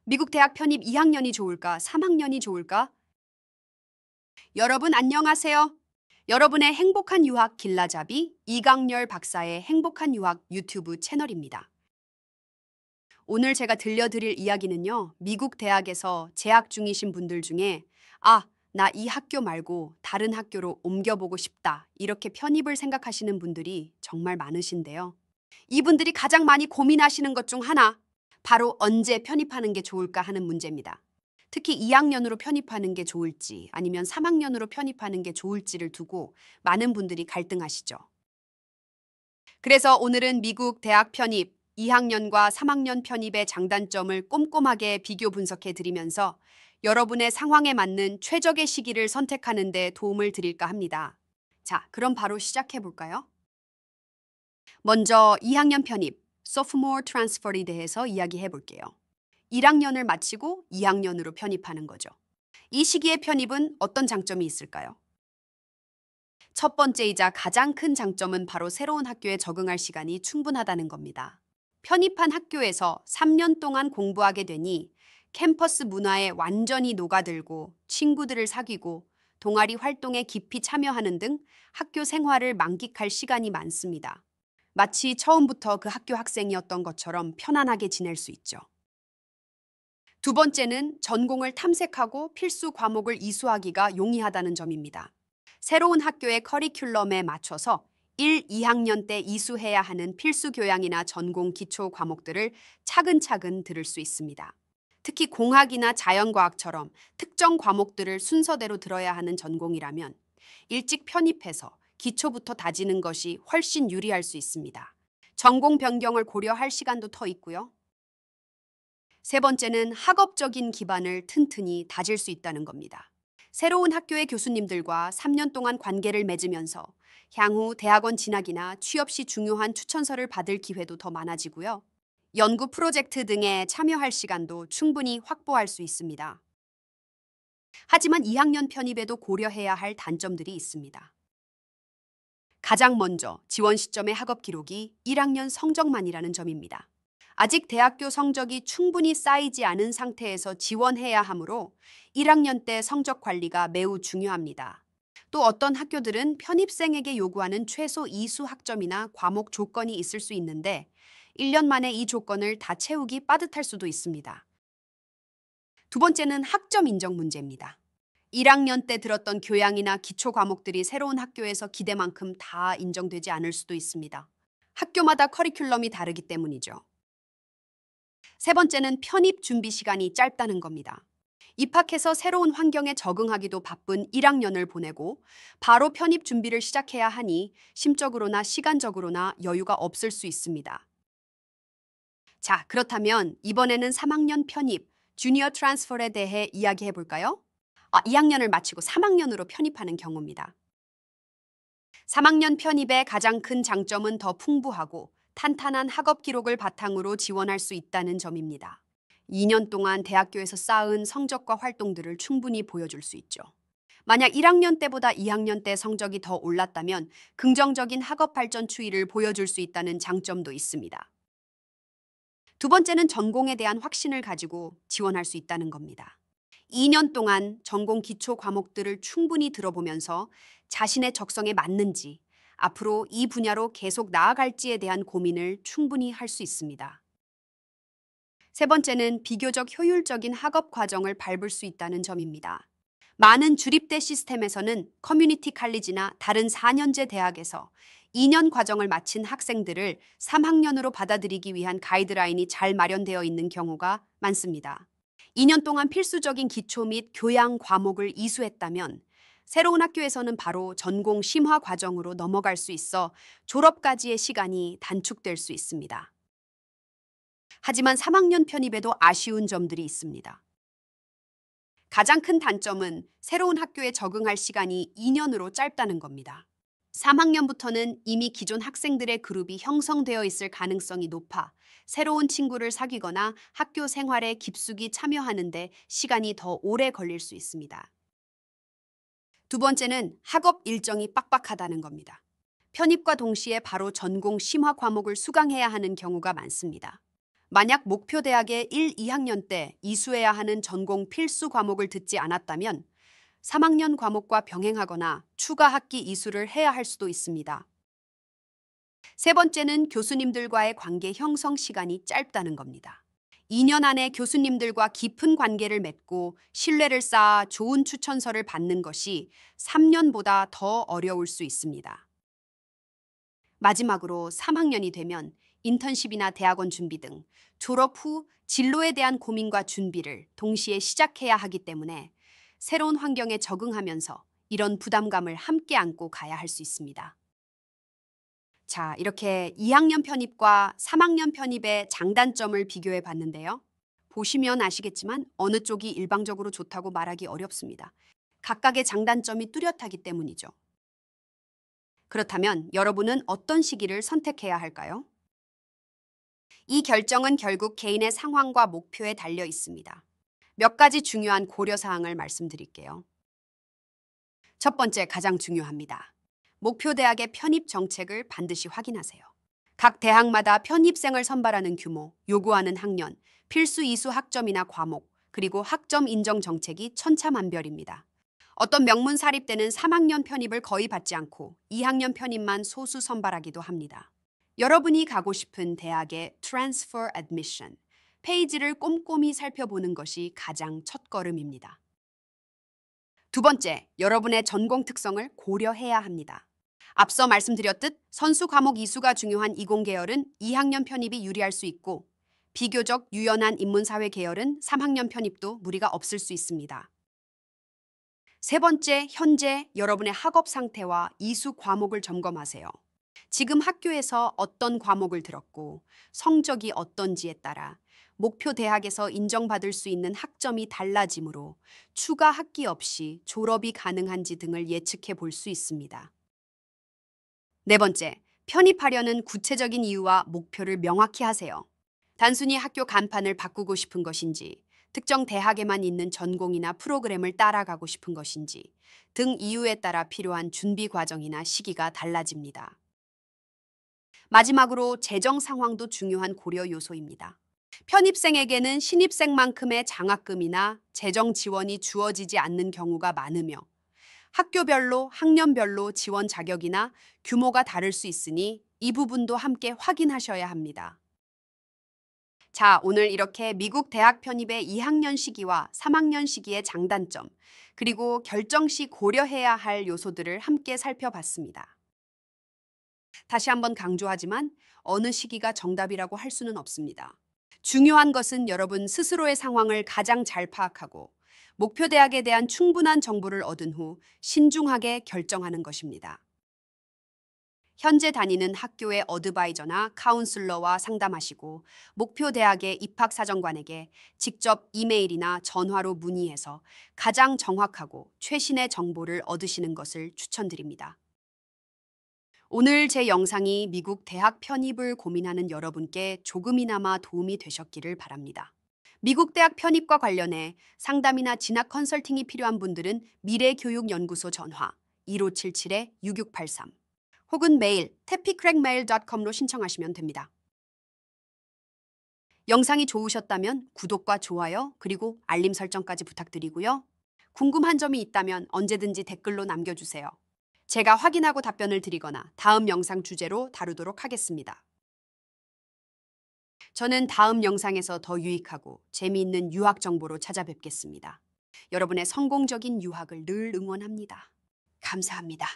미국 대학 편입 2학년이 좋을까, 3학년이 좋을까? 여러분 안녕하세요. 여러분의 행복한 유학 길라잡이 이강렬 박사의 행복한 유학 유튜브 채널입니다. 오늘 제가 들려드릴 이야기는요, 미국 대학에서 재학 중이신 분들 중에 나 이 학교 말고 다른 학교로 옮겨보고 싶다. 이렇게 편입을 생각하시는 분들이 정말 많으신데요. 이분들이 가장 많이 고민하시는 것 중 하나, 바로 언제 편입하는 게 좋을까 하는 문제입니다. 특히 2학년으로 편입하는 게 좋을지 아니면 3학년으로 편입하는 게 좋을지를 두고 많은 분들이 갈등하시죠. 그래서 오늘은 미국 대학 편입 2학년과 3학년 편입의 장단점을 꼼꼼하게 비교 분석해 드리면서 여러분의 상황에 맞는 최적의 시기를 선택하는 데 도움을 드릴까 합니다. 자, 그럼 바로 시작해 볼까요? 먼저 2학년 편입, sophomore transfer에 대해서 이야기해 볼게요. 1학년을 마치고 2학년으로 편입하는 거죠. 이 시기의 편입은 어떤 장점이 있을까요? 첫 번째이자 가장 큰 장점은 바로 새로운 학교에 적응할 시간이 충분하다는 겁니다. 편입한 학교에서 3년 동안 공부하게 되니 캠퍼스 문화에 완전히 녹아들고 친구들을 사귀고 동아리 활동에 깊이 참여하는 등 학교 생활을 만끽할 시간이 많습니다. 마치 처음부터 그 학교 학생이었던 것처럼 편안하게 지낼 수 있죠. 두 번째는 전공을 탐색하고 필수 과목을 이수하기가 용이하다는 점입니다. 새로운 학교의 커리큘럼에 맞춰서 1, 2학년 때 이수해야 하는 필수 교양이나 전공 기초 과목들을 차근차근 들을 수 있습니다. 특히 공학이나 자연과학처럼 특정 과목들을 순서대로 들어야 하는 전공이라면 일찍 편입해서 기초부터 다지는 것이 훨씬 유리할 수 있습니다. 전공 변경을 고려할 시간도 더 있고요. 세 번째는 학업적인 기반을 튼튼히 다질 수 있다는 겁니다. 새로운 학교의 교수님들과 3년 동안 관계를 맺으면서 향후 대학원 진학이나 취업 시 중요한 추천서를 받을 기회도 더 많아지고요. 연구 프로젝트 등에 참여할 시간도 충분히 확보할 수 있습니다. 하지만 2학년 편입에도 고려해야 할 단점들이 있습니다. 가장 먼저 지원 시점의 학업 기록이 1학년 성적만이라는 점입니다. 아직 대학교 성적이 충분히 쌓이지 않은 상태에서 지원해야 하므로 1학년 때 성적 관리가 매우 중요합니다. 또 어떤 학교들은 편입생에게 요구하는 최소 이수 학점이나 과목 조건이 있을 수 있는데 1년 만에 이 조건을 다 채우기 빠듯할 수도 있습니다. 두 번째는 학점 인정 문제입니다. 1학년 때 들었던 교양이나 기초 과목들이 새로운 학교에서 기대만큼 다 인정되지 않을 수도 있습니다. 학교마다 커리큘럼이 다르기 때문이죠. 세 번째는 편입 준비 시간이 짧다는 겁니다. 입학해서 새로운 환경에 적응하기도 바쁜 1학년을 보내고 바로 편입 준비를 시작해야 하니 심적으로나 시간적으로나 여유가 없을 수 있습니다. 자, 그렇다면 이번에는 3학년 편입, 주니어 트랜스퍼에 대해 이야기해 볼까요? 2학년을 마치고 3학년으로 편입하는 경우입니다. 3학년 편입의 가장 큰 장점은 더 풍부하고 탄탄한 학업 기록을 바탕으로 지원할 수 있다는 점입니다. 2년 동안 대학교에서 쌓은 성적과 활동들을 충분히 보여줄 수 있죠. 만약 1학년 때보다 2학년 때 성적이 더 올랐다면 긍정적인 학업 발전 추이를 보여줄 수 있다는 장점도 있습니다. 두 번째는 전공에 대한 확신을 가지고 지원할 수 있다는 겁니다. 2년 동안 전공 기초 과목들을 충분히 들어보면서 자신의 적성에 맞는지, 앞으로 이 분야로 계속 나아갈지에 대한 고민을 충분히 할 수 있습니다. 세 번째는 비교적 효율적인 학업 과정을 밟을 수 있다는 점입니다. 많은 주립대 시스템에서는 커뮤니티 칼리지나 다른 4년제 대학에서 2년 과정을 마친 학생들을 3학년으로 받아들이기 위한 가이드라인이 잘 마련되어 있는 경우가 많습니다. 2년 동안 필수적인 기초 및 교양 과목을 이수했다면 새로운 학교에서는 바로 전공 심화 과정으로 넘어갈 수 있어 졸업까지의 시간이 단축될 수 있습니다. 하지만 3학년 편입에도 아쉬운 점들이 있습니다. 가장 큰 단점은 새로운 학교에 적응할 시간이 2년으로 짧다는 겁니다. 3학년부터는 이미 기존 학생들의 그룹이 형성되어 있을 가능성이 높아 새로운 친구를 사귀거나 학교 생활에 깊숙이 참여하는데 시간이 더 오래 걸릴 수 있습니다. 두 번째는 학업 일정이 빡빡하다는 겁니다. 편입과 동시에 바로 전공 심화 과목을 수강해야 하는 경우가 많습니다. 만약 목표 대학의 1, 2학년 때 이수해야 하는 전공 필수 과목을 듣지 않았다면 3학년 과목과 병행하거나 추가 학기 이수를 해야 할 수도 있습니다. 세 번째는 교수님들과의 관계 형성 시간이 짧다는 겁니다. 2년 안에 교수님들과 깊은 관계를 맺고 신뢰를 쌓아 좋은 추천서를 받는 것이 3년보다 더 어려울 수 있습니다. 마지막으로 3학년이 되면 인턴십이나 대학원 준비 등 졸업 후 진로에 대한 고민과 준비를 동시에 시작해야 하기 때문에 새로운 환경에 적응하면서 이런 부담감을 함께 안고 가야 할 수 있습니다. 자, 이렇게 2학년 편입과 3학년 편입의 장단점을 비교해 봤는데요. 보시면 아시겠지만 어느 쪽이 일방적으로 좋다고 말하기 어렵습니다. 각각의 장단점이 뚜렷하기 때문이죠. 그렇다면 여러분은 어떤 시기를 선택해야 할까요? 이 결정은 결국 개인의 상황과 목표에 달려 있습니다. 몇 가지 중요한 고려사항을 말씀드릴게요. 첫 번째, 가장 중요합니다. 목표 대학의 편입 정책을 반드시 확인하세요. 각 대학마다 편입생을 선발하는 규모, 요구하는 학년, 필수 이수 학점이나 과목, 그리고 학점 인정 정책이 천차만별입니다. 어떤 명문 사립대는 3학년 편입을 거의 받지 않고 2학년 편입만 소수 선발하기도 합니다. 여러분이 가고 싶은 대학의 Transfer Admission 페이지를 꼼꼼히 살펴보는 것이 가장 첫걸음입니다. 두 번째, 여러분의 전공 특성을 고려해야 합니다. 앞서 말씀드렸듯 선수 과목 이수가 중요한 이공 계열은 2학년 편입이 유리할 수 있고 비교적 유연한 인문사회 계열은 3학년 편입도 무리가 없을 수 있습니다. 세 번째, 현재 여러분의 학업 상태와 이수 과목을 점검하세요. 지금 학교에서 어떤 과목을 들었고 성적이 어떤지에 따라 목표 대학에서 인정받을 수 있는 학점이 달라지므로 추가 학기 없이 졸업이 가능한지 등을 예측해 볼 수 있습니다. 네 번째, 편입하려는 구체적인 이유와 목표를 명확히 하세요. 단순히 학교 간판을 바꾸고 싶은 것인지, 특정 대학에만 있는 전공이나 프로그램을 따라가고 싶은 것인지 등 이유에 따라 필요한 준비 과정이나 시기가 달라집니다. 마지막으로 재정 상황도 중요한 고려 요소입니다. 편입생에게는 신입생만큼의 장학금이나 재정 지원이 주어지지 않는 경우가 많으며 학교별로 학년별로 지원 자격이나 규모가 다를 수 있으니 이 부분도 함께 확인하셔야 합니다. 자, 오늘 이렇게 미국 대학 편입의 2학년 시기와 3학년 시기의 장단점, 그리고 결정 시 고려해야 할 요소들을 함께 살펴봤습니다. 다시 한번 강조하지만 어느 시기가 정답이라고 할 수는 없습니다. 중요한 것은 여러분 스스로의 상황을 가장 잘 파악하고 목표 대학에 대한 충분한 정보를 얻은 후 신중하게 결정하는 것입니다. 현재 다니는 학교의 어드바이저나 카운슬러와 상담하시고 목표 대학의 입학사정관에게 직접 이메일이나 전화로 문의해서 가장 정확하고 최신의 정보를 얻으시는 것을 추천드립니다. 오늘 제 영상이 미국 대학 편입을 고민하는 여러분께 조금이나마 도움이 되셨기를 바랍니다. 미국 대학 편입과 관련해 상담이나 진학 컨설팅이 필요한 분들은 미래교육연구소 전화 1577-6683 혹은 메일 tappycrackmail.com로 신청하시면 됩니다. 영상이 좋으셨다면 구독과 좋아요 그리고 알림 설정까지 부탁드리고요. 궁금한 점이 있다면 언제든지 댓글로 남겨주세요. 제가 확인하고 답변을 드리거나 다음 영상 주제로 다루도록 하겠습니다. 저는 다음 영상에서 더 유익하고 재미있는 유학 정보로 찾아뵙겠습니다. 여러분의 성공적인 유학을 늘 응원합니다. 감사합니다.